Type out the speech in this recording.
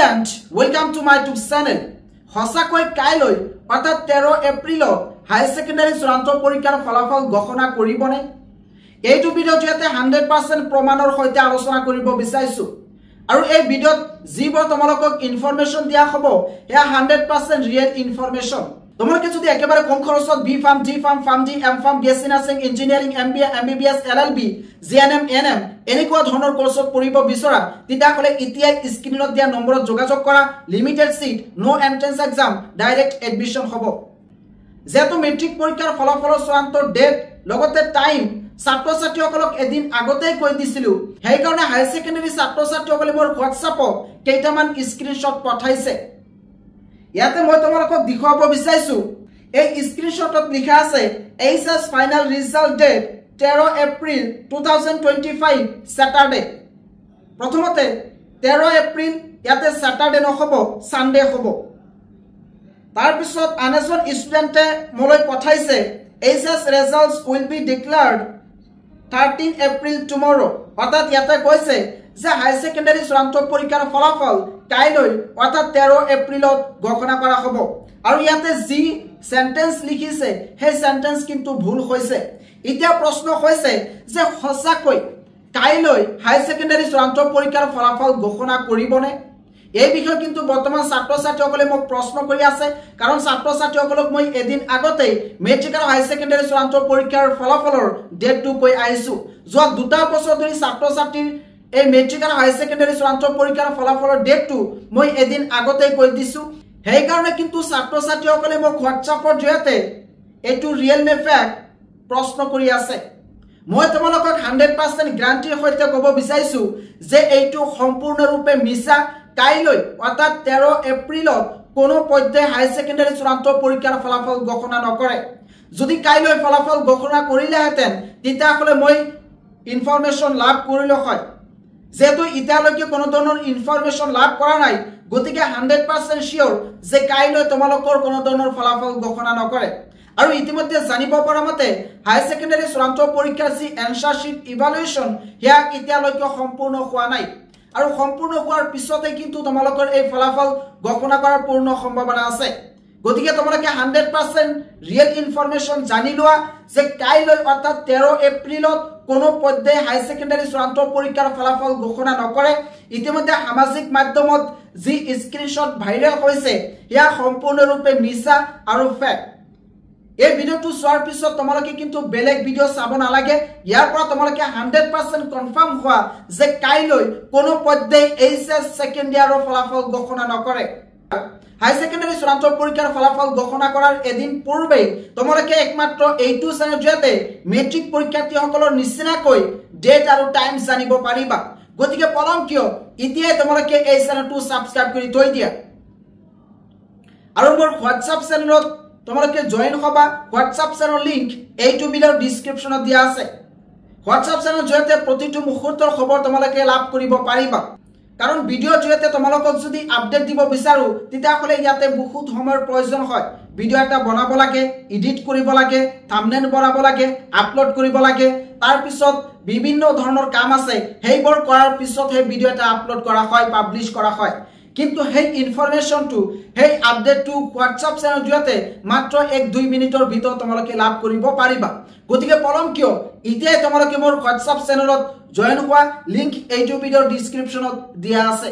student, welcome to my YouTube channel. Hosakoi kailoi অৰ্থাৎ 13 এপ্ৰিলত higher secondary চূড়ান্ত পৰীক্ষাৰ ফলাফল ঘোষণা কৰিবনে এইটো ভিডিও যেতে 100% প্ৰমাণৰ সৈতে আলোচনা কৰিব বিচাৰিছো আৰু এই ভিডিওত যিবোৰ তোমালোকক ইনফৰমেশন দিয়া হ'ব এয়া 100% ৰিয়েল ইনফৰমেশন তোমালোকে যদি একেবাৰে কম খৰচত B pharm G pharm pharm G M pharm BSc nursing engineering MBA MBBS LLB GNM NM এনেকুৱা ধৰণৰ কোৰ্সত পঢ়িব বিচৰা তেতিয়াহলে ইতিয়াই স্ক্ৰিনত দিয়া নম্বৰত যোগাযোগ কৰা লিমিটেড সিট নো এন্ট্ৰেন্স এক্সাম ডাইৰেক্ট এডমিশন হ'ব যেটো মেট্ৰিক পৰীক্ষাৰ ফলাফল চূড়ান্ত ডেট লগতে টাইম ছাত্ৰ-ছাত্ৰীসকলক এদিন আগতেই কৈ দিছিলো সেই কাৰণে হাই সেকেন্ডাৰী ছাত্ৰ-ছাত্ৰীসকলে মোৰ হোৱাটছআপত কেইটামান স্ক্ৰিনশ্বট পঠাইছে ইয়াতে মই তোমালোকক দেখুৱাব বিচাৰিছো এই স্ক্ৰিনশ্বটত লিখা আছে HS final result date 13 April 2025 Saturday প্ৰথমতে 13 এপ্ৰিল ইয়াতে স্যাটাৰডে নহব সানডে হ'ব তাৰ পিছত আনজন ষ্টুডেন্টে মোলৈ পঠাইছে HS results will be declared 13 April tomorrow অৰ্থাৎ ইয়াতে কৈছে যে হাই সেকেন্ডাৰী চূড়ান্ত পৰীক্ষাৰ ফলাফল কাইলৈ অৰ্থাৎ 13 এপ্ৰিলত ঘোষণা কৰা হ'ব আৰু ইয়াতে যি সেন্টেন্স লিখিছে সেই সেন্টেন্স কিন্তু ভুল হৈছে এতিয়া প্ৰশ্ন হৈছে যে হসাকৈ কাইলৈ হাই সেকেন্ডাৰী চূড়ান্ত পৰীক্ষাৰ ফলাফল ঘোষণা কৰিবনে এই বিষয় কিন্তু বৰ্তমান ছাত্ৰ-ছাত্ৰীসকলে মোক প্ৰশ্ন কৰি আছে কাৰণ ছাত্ৰ-ছাত্ৰীসকলক মই এদিন আগতে মেট্ৰিক আৰু হাই সেকেন্ডাৰী চূড়ান্ত পৰীক্ষাৰ ফলাফলৰ ডেটটো কৈ আহিছো যোৱা দুটা বছৰ ধৰি ছাত্ৰ-ছাত্ৰীৰ এই মেট্ৰিক আৰু হাই সেকেন্ডাৰী চূড়ান্ত পৰীক্ষাৰ ফলাফলৰ ডেটটো মই এদিন আগতে কৈ দিছো সেই কাৰণে কিন্তু ছাত্ৰ-ছাত্ৰীসকলে মোক হোৱাটছআপৰ জৰিয়তে এটো ৰিয়েল নে ফেক প্ৰশ্ন কৰি আছে মই তোমালোকক 100% গ্যাৰান্টিৰ সৈতে ক'ব বিচাৰিছো যে এইটো সম্পূৰ্ণৰূপে মিছা কাইলৈ অৰ্থাৎ 13 এপ্ৰিলত কোনো পৰ্যায় হাই সেকেন্ডাৰী চূড়ান্ত পৰীক্ষাৰ ফলাফল ঘোষণা নকৰে যদি কাইলৈ ফলাফল ঘোষণা কৰিলেহেঁতেন তেতিয়াহলে মই ইনফৰমেশন লাভ কৰিলো হয় যেহেতু ইতিয়ালৈকে কোনো ধৰণৰ ইনফৰমেশন লাভ কৰা নাই গতিকে 100% শিওৰ যে কাইলৈ তোমালোকৰ কোনো ধৰণৰ ফলাফল ঘোষণা নকৰে আৰু ইতিমধ্যে জানিব পৰা মতে হাই সেকেন্ডাৰী চূড়ান্ত পৰীক্ষাৰ যি এনসাৰ শীট ইভালুয়েশন হিয়া ইতিয়ালৈকে সম্পূৰ্ণ হোৱা নাই আৰু সম্পূৰ্ণ হোৱাৰ পিছতে কিন্তু তোমালোকৰ এই ফলাফল ঘোষণা কৰাৰ পূৰ্ণ সম্ভাৱনা আছে গতিকে তোমালোকে 100% ৰিয়েল ইনফৰমেশন জানি লোৱা যে কাইলৈ অৰ্থাৎ 13 এপ্ৰিলত কোনো পৰ্যায় হাই সেকেন্ডাৰী চূড়ান্ত পৰীক্ষাৰ ফলাফল ঘোষণা নকৰে ইতিমধ্যে সামাজিক মাধ্যমত যি স্ক্ৰিনশ্বট ভাইৰেল হৈছে ইয়া সম্পূৰ্ণৰূপে মিছা আৰু ফেক এই ভিডিওটো চোৱাৰ পিছত তোমালোকে কিন্তু বেলেগ ভিডিও চাব নালাগে ইয়াৰ পৰা তোমালোকে 100% কনফাৰ্ম হোৱা যে কাইলৈ কোনো পৰ্যায় এইচএস সেকেন্ড ইয়াৰৰ ফলাফল ঘোষণা নকৰে হাই সেকেন্ডাৰী চূড়ান্ত পৰীক্ষাৰ ফলাফল ঘোষণা কৰাৰ এদিন পূৰ্বে তোমালোকে একমাত্ৰ এইটো চেনেলৰ জৰিয়তে মেট্ৰিক পৰীক্ষাৰ্থীসকলৰ নিচিনাকৈ ডেট আৰু টাইম জানিব পাৰিবা গতিকে পলম কিয় ইতিয়াই তোমালোকে এই চেনেলটো সাবস্ক্ৰাইব কৰি থৈ দিয়া আৰু মোৰ হোৱাটছআপ চেনেলত তোমালোকে জয়েন হবা হোৱাটছআপ চেনেলৰ লিংক এইটো ভিডিওৰ ডেসক্ৰিপচনত দিয়া আছে হোৱাটছআপ চেনেলৰ জৰিয়তে প্ৰতিটো মুহূৰ্তৰ খবৰ তোমালোকে লাভ কৰিব পাৰিবা কাৰণ ভিডিওৰ জৰিয়তে তোমালোকক যদি আপডেট দিব বিচাৰো তেতিয়াহলে ইয়াতে বহুত সময়ৰ প্ৰয়োজন হয় ভিডিও এটা বনাব লাগে এডিট কৰিব লাগে থাম্বনেল বনাব লাগে আপলোড কৰিব লাগে তাৰ পিছত বিভিন্ন ধৰণৰ কাম আছে সেইবোৰ কৰাৰ পিছত হে ভিডিও এটা আপলোড কৰা হয় পাবলিশ কৰা হয় কিন্তু সেই ইনফৰমেশনটো সেই আপডেটটো হোৱাটছআপ চেনেলৰ জৰিয়তে মাত্ৰ 1-2 মিনিটৰ ভিতৰত তোমালোকে লাভ কৰিব পাৰিবা গতিকে পলম কিয় ইতিয়াই তোমালোকে মোৰ হোৱাটছআপ চেনেলত জয়েন হোৱা লিংক এইটো ভিডিওৰ ডেসক্ৰিপচনত দিয়া আছে